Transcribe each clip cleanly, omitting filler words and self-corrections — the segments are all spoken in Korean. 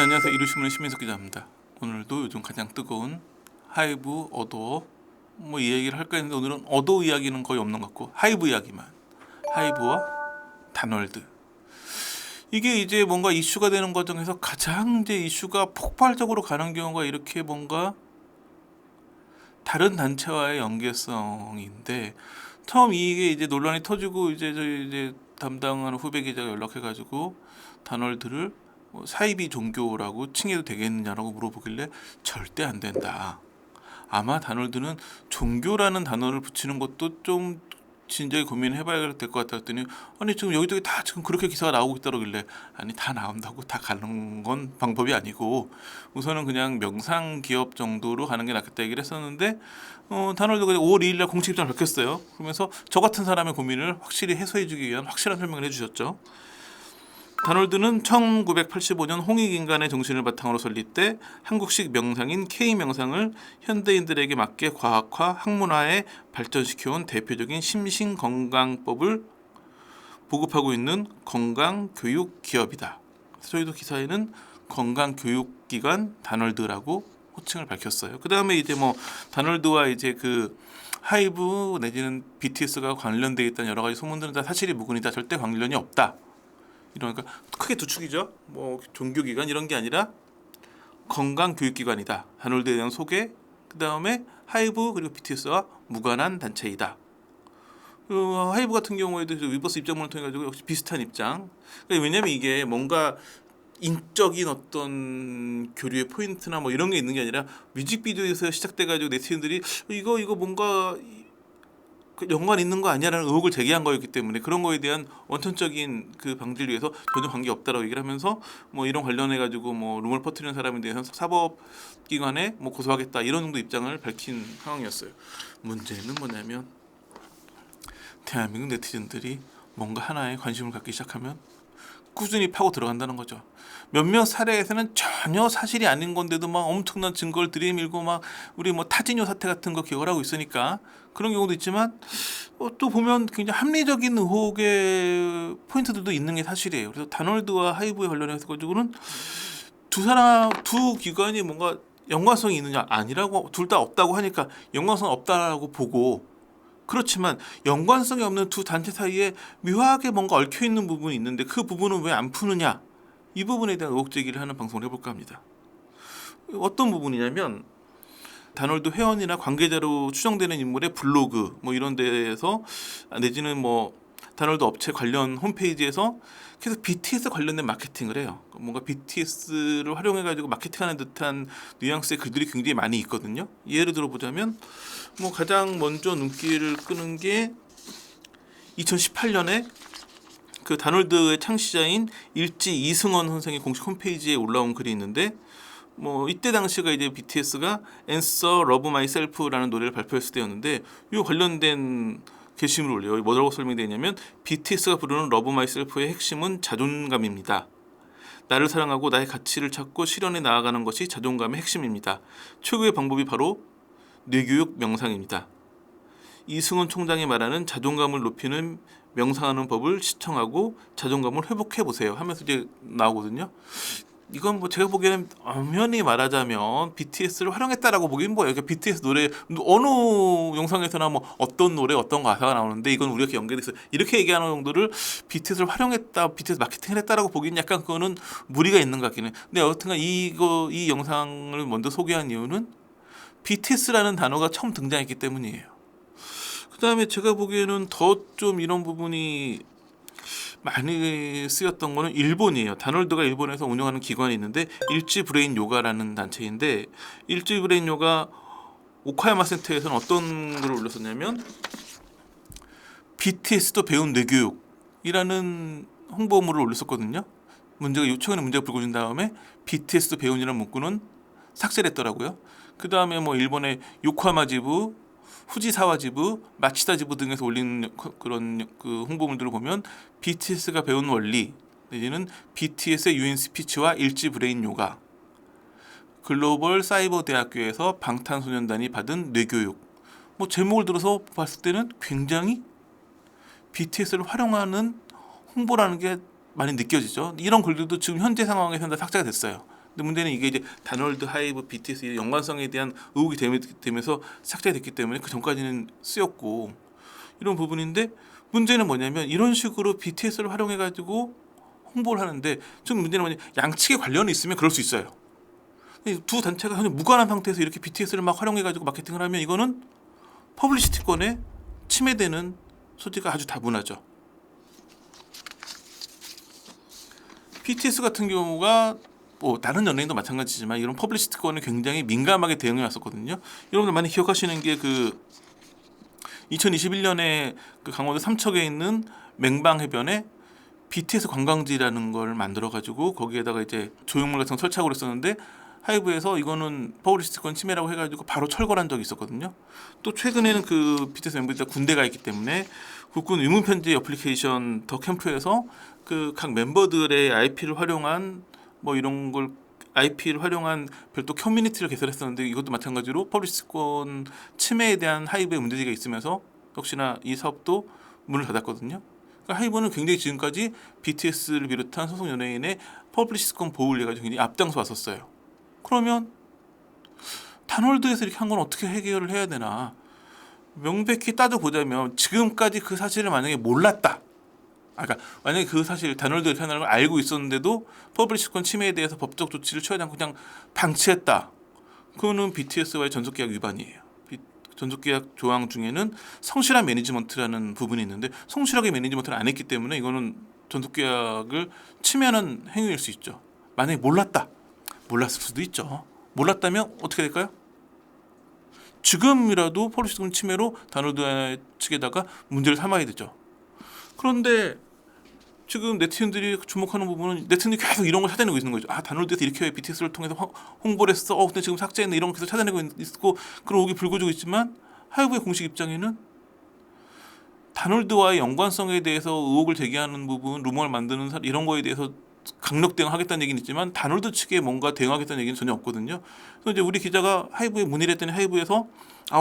안녕하세요. 이루신문의 신민석 기자입니다. 오늘도 요즘 가장 뜨거운 하이브, 어도어 뭐 이 얘기를 할까 했는데 오늘은 어도어 이야기는 거의 없는 것 같고 하이브 이야기만. 하이브와 다널드. 이게 이제 뭔가 이슈가 되는 과정에서 가장 이제 이슈가 폭발적으로 가는 경우가 이렇게 뭔가 다른 단체와의 연계성인데, 처음 이게 이제 논란이 터지고 이제 저희 이제 담당하는 후배 기자가 연락해가지고 다널드를 뭐 사이비 종교라고 칭해도 되겠느냐라고 물어보길래 절대 안 된다. 아마 다널드는 종교라는 단어를 붙이는 것도 좀 진작에 고민해봐야 될 것 같다 했더니, 아니 지금 여기저기 다 지금 그렇게 기사가 나오고 있다길래, 아니 다 나온다고 다 가는 건 방법이 아니고 우선은 그냥 명상 기업 정도로 가는 게 낫겠다 얘기를 했었는데, 다널드가 5월 2일 날 공식 입장을 밝혔어요. 그러면서 저 같은 사람의 고민을 확실히 해소해주기 위한 확실한 설명을 해주셨죠. 다널드는 1985년 홍익인간의 정신을 바탕으로 설립돼 한국식 명상인 K명상을 현대인들에게 맞게 과학화, 학문화에 발전시켜온 대표적인 심신건강법을 보급하고 있는 건강교육 기업이다. 저희도 기사에는 건강교육기관 다널드라고 호칭을 밝혔어요. 그 다음에 이제 뭐 다널드와 이제 그 하이브 내지는 BTS가 관련되어 있다는 여러 가지 소문들은 다 사실이 무근이다. 절대 관련이 없다. 이러니까 크게 두 축이죠. 뭐 종교기관 이런 게 아니라 건강교육기관이다. 다널드에 대한 소개, 그 다음에 하이브 그리고 BTS와 무관한 단체이다. 하이브 같은 경우에도 위버스 입장문을 통해 가지고 역시 비슷한 입장. 그러니까 왜냐하면 이게 뭔가 인적인 어떤 교류의 포인트나 뭐 이런 게 있는 게 아니라 뮤직비디오에서 시작돼 가지고 네티즌들이 이거 뭔가 그 연관 있는 거 아니야라는 의혹을 제기한 거였기 때문에 그런 거에 대한 원천적인 그 방지를 위해서 전혀 관계 없다라고 얘기를 하면서 뭐 이런 관련해 가지고 뭐 루머를 퍼뜨리는 사람에 대해서 사법기관에 뭐 고소하겠다 이런 정도 입장을 밝힌 상황이었어요. 문제는 뭐냐면 대한민국 네티즌들이 뭔가 하나에 관심을 갖기 시작하면 꾸준히 파고 들어간다는 거죠. 몇몇 사례에서는 전혀 사실이 아닌 건데도 막 엄청난 증거를 들이밀고 막 우리 뭐 타지뇨 사태 같은 거 기억을 하고 있으니까 그런 경우도 있지만, 또 보면 굉장히 합리적인 의혹의 포인트들도 있는 게 사실이에요. 그래서 다널드와 하이브에 관련해서 가지고는 두 기관이 뭔가 연관성이 있느냐 아니라고, 둘 다 없다고 하니까 연관성 없다라고 보고, 그렇지만 연관성이 없는 두 단체 사이에 묘하게 뭔가 얽혀 있는 부분이 있는데 그 부분은 왜 안 푸느냐, 이 부분에 대한 의혹 제기를 하는 방송을 해볼까 합니다. 어떤 부분이냐면 다널드 회원이나 관계자로 추정되는 인물의 블로그 뭐 이런 데에서 내지는 뭐 다널드 업체 관련 홈페이지에서 계속 BTS 관련된 마케팅을 해요. 뭔가 BTS를 활용해 가지고 마케팅하는 듯한 뉘앙스의 글들이 굉장히 많이 있거든요. 예를 들어 보자면 뭐 가장 먼저 눈길을 끄는 게 2018년에 그 다널드의 창시자인 일지 이승원 선생의 공식 홈페이지에 올라온 글이 있는데, 뭐 이때 당시가 이제 BTS가 Answer Love Myself라는 노래를 발표했을 때였는데, 이 관련된 게시물을 올려요. 뭐라고 설명되어 있냐면, BTS가 부르는 Love Myself의 핵심은 자존감입니다. 나를 사랑하고 나의 가치를 찾고 실현해 나아가는 것이 자존감의 핵심입니다. 최고의 방법이 바로 뇌교육 명상입니다. 이승원 총장이 말하는 자존감을 높이는 명상하는 법을 시청하고 자존감을 회복해 보세요 하면서 이제 나오거든요. 이건 뭐 제가 보기에는 엄연히 말하자면 BTS를 활용했다라고 보기엔 뭐예요. 그러니까 BTS 노래 어느 영상에서나 뭐 어떤 노래 어떤 가사가 나오는데 이건 우리가 연계돼서 이렇게 얘기하는 정도를 BTS를 활용했다, BTS 마케팅을 했다라고 보기엔 약간 그거는 무리가 있는 것 같긴 해요. 근데 여튼간 이 영상을 먼저 소개한 이유는 BTS라는 단어가 처음 등장했기 때문이에요. 그 다음에 제가 보기에는 더 좀 이런 부분이 많이 쓰였던 거는 일본이에요. 다널드가 일본에서 운영하는 기관이 있는데 일지 브레인 요가라는 단체인데, 일지 브레인 요가 오카야마 센터에서는 어떤 글을 올렸었냐면, BTS도 배운 뇌교육이라는 홍보물을 올렸었거든요. 최근에 문제가 불거진 다음에 BTS도 배운이라는 문구는 삭제를 했더라고요. 그 다음에 뭐 일본의 요코하마 지부, 후지사와 지부, 마치다 지부 등에서 올린 그런 그 홍보물들을 보면 BTS가 배운 원리 내지는 BTS의 유인 스피치와 일지 브레인 요가, 글로벌 사이버 대학교에서 방탄소년단이 받은 뇌교육, 뭐 제목을 들어서 봤을 때는 굉장히 BTS를 활용하는 홍보라는 게 많이 느껴지죠. 이런 글들도 지금 현재 상황에서는 다 삭제가 됐어요. 근데 문제는 이게 이제 다널드, 하이브, BTS 연관성에 대한 의혹이 되면서 삭제됐기 때문에 그 전까지는 쓰였고 이런 부분인데 문제는 뭐냐면 이런 식으로 BTS를 활용해 가지고 홍보를 하는데 좀 문제는 뭐냐 양측에 관련이 있으면 그럴 수 있어요. 두 단체가 전혀 무관한 상태에서 이렇게 BTS를 막 활용해 가지고 마케팅을 하면 이거는 퍼블리시티권에 침해되는 소지가 아주 다분하죠. BTS 같은 경우가 뭐 다른 연예인도 마찬가지지만 이런 퍼블리시티권에 굉장히 민감하게 대응해 왔었거든요. 여러분들 많이 기억하시는 게 그 2021년에 그 강원도 삼척에 있는 맹방해변에 BTS 관광지라는 걸 만들어 가지고 거기에다가 이제 조형물 같은 거 설치하고 그랬었는데 하이브에서 이거는 퍼블리시티권 침해라고 해가지고 바로 철거한 적이 있었거든요. 또 최근에는 그 BTS 멤버들이 다 군대가 있기 때문에 국군 의문편지 어플리케이션 더 캠프에서 그 각 멤버들의 IP를 활용한 뭐 이런 걸 IP를 활용한 별도 커뮤니티를 개설했었는데 이것도 마찬가지로 퍼블리시티권 침해에 대한 하이브의 문제제기가 있으면서 역시나 이 사업도 문을 닫았거든요. 그러니까 하이브는 굉장히 지금까지 BTS를 비롯한 소속 연예인의 퍼블리시티권 보호를 해가지고 굉장히 앞장서 왔었어요. 그러면 다널드에서 이렇게 한 건 어떻게 해결을 해야 되나? 명백히 따져보자면 지금까지 그 사실을 만약에 몰랐다. 그러니까 만약에 그 사실 다널드의 패널을 알고 있었는데도 퍼블리시권 침해에 대해서 법적 조치를 취하지 않고 그냥 방치했다. 그거는 BTS와의 전속계약 위반이에요. 전속계약 조항 중에는 성실한 매니지먼트라는 부분이 있는데 성실하게 매니지먼트를 안 했기 때문에 이거는 전속계약을 침해하는 행위일 수 있죠. 만약에 몰랐을 수도 있죠. 몰랐다면 어떻게 될까요? 지금이라도 퍼블리시권 침해로 다널드 측에다가 문제를 삼아야 되죠. 그런데 지금 네티즌들이 주목하는 부분은 네티즌들이 계속 이런 걸 찾아내고 있는 거죠. 아 다널드에서 이렇게 BTS를 통해서 홍보를 했어. 근데 지금 삭제했네. 이런 거 계속 찾아내고 있고 그런 의혹이 불거지고 있지만 하이브의 공식 입장에는 다널드와의 연관성에 대해서 의혹을 제기하는 부분, 루머를 만드는 이런 거에 대해서 강력 대응하겠다는 얘기는 있지만 다널드 측에 뭔가 대응하겠다는 얘기는 전혀 없거든요. 그래서 이제 우리 기자가 하이브에 문의를 했더니 하이브에서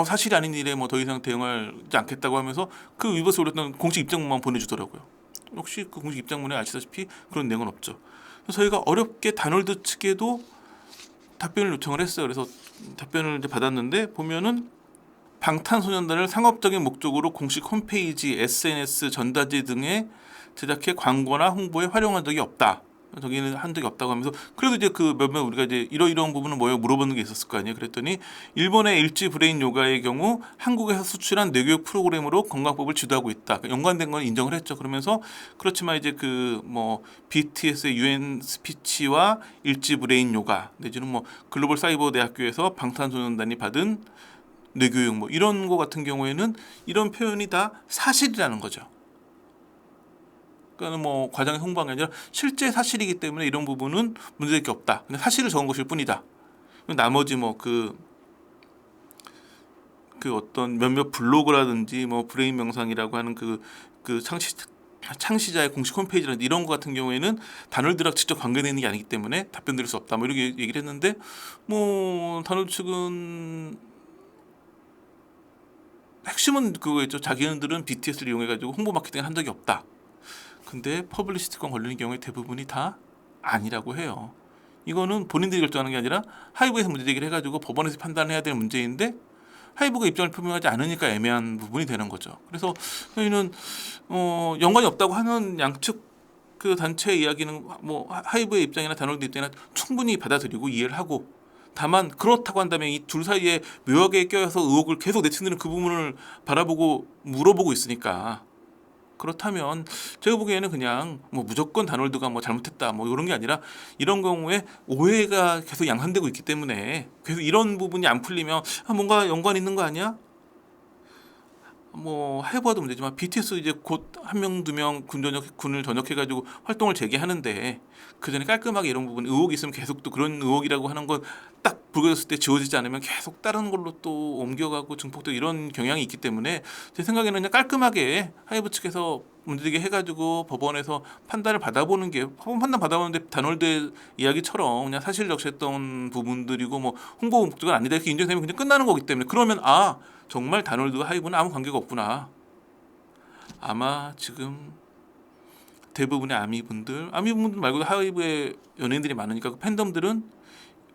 사실이 아닌 일에 뭐 더 이상 대응하지 않겠다고 하면서 그 위버스에 올렸던 공식 입장문만 보내주더라고요. 역시 그 공식 입장문에 아시다시피 그런 내용은 없죠. 그래서 저희가 어렵게 다널드 측에도 답변을 요청을 했어요. 그래서 답변을 이제 받았는데 보면은 방탄소년단을 상업적인 목적으로 공식 홈페이지, SNS, 전단지 등에 제작해 광고나 홍보에 활용한 적이 없다. 저기는 한 적이 없다고 하면서 그래도 이제 그 몇몇 우리가 이제 이러이러한 부분은 뭐예요 물어보는 게 있었을 거 아니에요. 그랬더니 일본의 일지 브레인 요가의 경우 한국에서 수출한 뇌교육 프로그램으로 건강법을 지도하고 있다. 연관된 건 인정을 했죠. 그러면서 그렇지만 이제 그 뭐 BTS의 UN 스피치와 일지 브레인 요가 내지는 뭐 글로벌 사이버 대학교에서 방탄소년단이 받은 뇌교육 뭐 이런 거 같은 경우에는 이런 표현이 다 사실이라는 거죠. 그러니까 뭐 과장의 홍보한 게 아니라 실제 사실이기 때문에 이런 부분은 문제될 게 없다. 그냥 사실을 적은 것일 뿐이다. 나머지 뭐 그 어떤 몇몇 블로그라든지 뭐 브레인 명상이라고 하는 그 창시자의 공식 홈페이지라든지 이런 거 같은 경우에는 다널드랑 직접 관계되는 게 아니기 때문에 답변 드릴 수 없다. 뭐 이렇게 얘기를 했는데 뭐 다널드 측은 핵심은 그거였죠. 자기네들은 BTS를 이용해가지고 홍보 마케팅을 한 적이 없다. 근데 퍼블리시티권 걸리는 경우에 대부분이 다 아니라고 해요. 이거는 본인들이 결정하는 게 아니라 하이브에서 문제 제기를 해가지고 법원에서 판단해야 될 문제인데 하이브가 입장을 표명하지 않으니까 애매한 부분이 되는 거죠. 그래서 저희는 연관이 없다고 하는 양측 그 단체의 이야기는 뭐 하이브의 입장이나 다널드 입장이나 충분히 받아들이고 이해를 하고 다만 그렇다고 한다면 이 둘 사이에 묘하게 껴서 의혹을 계속 네티즌들은 그 부분을 바라보고 물어보고 있으니까 그렇다면 제가 보기에는 그냥 뭐 무조건 다널드가 뭐 잘못했다 뭐 이런 게 아니라 이런 경우에 오해가 계속 양산되고 있기 때문에 계속 이런 부분이 안 풀리면 뭔가 연관 있는 거 아니야? 뭐 해봐도 문제지만 BTS 이제 곧 한 명 두 명 군을 전역해가지고 활동을 재개하는데 그 전에 깔끔하게 이런 부분 의혹이 있으면 계속 또 그런 의혹이라고 하는 건 딱 불거졌을 때 지워지지 않으면 계속 다른 걸로 또 옮겨가고 증폭되고 이런 경향이 있기 때문에 제 생각에는 그냥 깔끔하게 하이브 측에서 문제되게 해가지고 법원에서 판단을 받아보는 게 법원 판단 받아보는데 다널드 이야기처럼 그냥 사실 적시했던 부분들이고 뭐 홍보 목적은 아니다 이렇게 인정되면 그냥 끝나는 거기 때문에 그러면 정말 다널드와 하이브는 아무 관계가 없구나. 아마 지금 대부분의 아미분들 말고도 하이브의 연예인들이 많으니까 그 팬덤들은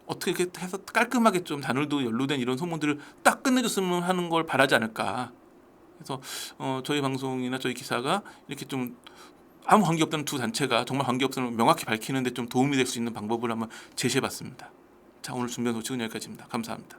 어떻게 이렇게 해서 깔끔하게 좀 다놀드 연루된 이런 소문들을 딱 끝내줬으면 하는 걸 바라지 않을까. 그래서 저희 방송이나 저희 기사가 이렇게 좀 아무 관계 없다는 두 단체가 정말 관계 없음을 명확히 밝히는데 좀 도움이 될 수 있는 방법을 한번 제시해봤습니다. 자, 오늘 준비한 소식은 여기까지입니다. 감사합니다.